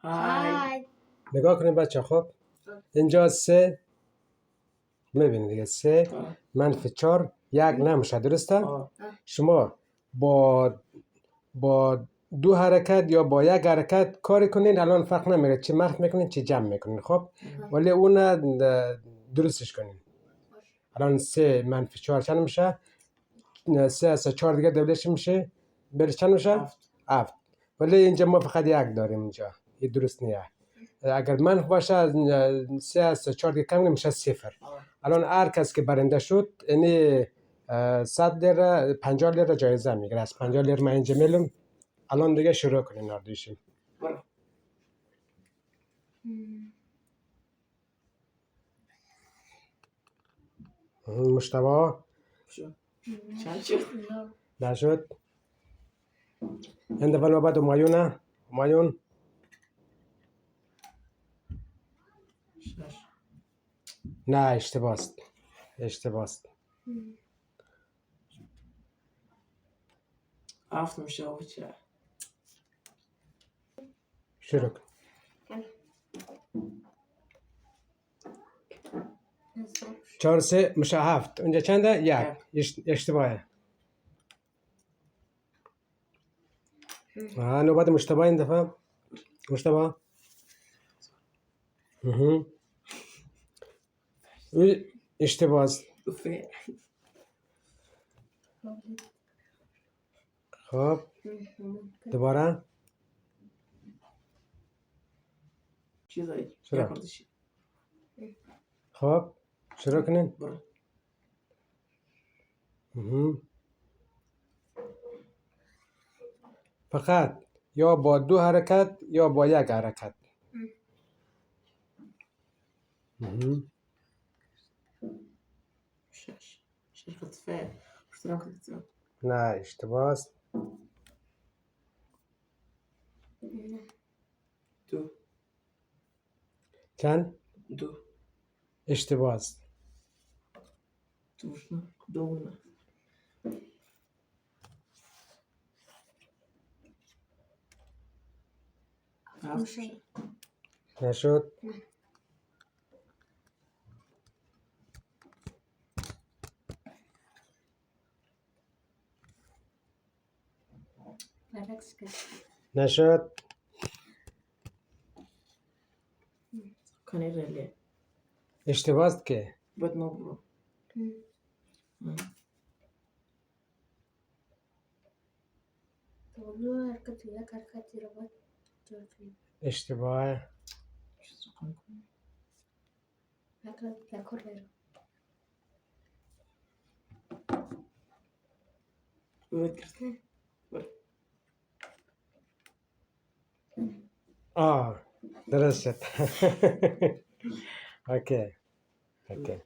های. نگاه کنید بچه. خب اینجا 3 میبینید دیگه 3 منفی 4 1 نمیشه، درسته؟ شما با 2 حرکت یا با 1 حرکت کاری کنین الان فرق نمیکنه چه محو میکنین چه جمع میکنین. خب ولی اون درستش کنین. الان 3 منفی 4 چند میشه؟ 3 از 4 دیگه دوبلش میشه برش چند میشه؟ 7. ولی اینجا ما فقط 1 داریم اینجا، این درست نیه. اگر منف باشه 3 از 4 دیگه کم میشه 0. الان هر کس که برنده شد یعنی 100 لیره 50 لیره جایزه میگیره. از 50 لیره من اینجا میلم. الان دیگه شروع کنین آردیشیم. مشتبه نشد. هنده بنا بعد همایون نه اشتباه است. 7 میشه و چه؟ شروع کن. 4 3 میشه 7. اونجا چنده؟ 1. اشتباهه. نوبت مشتبه این دفعه. مشتبه اشتباه است. خب دوباره چیزایی خب شروع کنین. فقط یا با 2 حرکت یا با 1 حرکت. نه اشتباه است. 2 چند؟ 2 اشتباه است. 2 نشد. نشد. کنه اشتباه است که باید ما برو اشتباه. درست شد. اوکی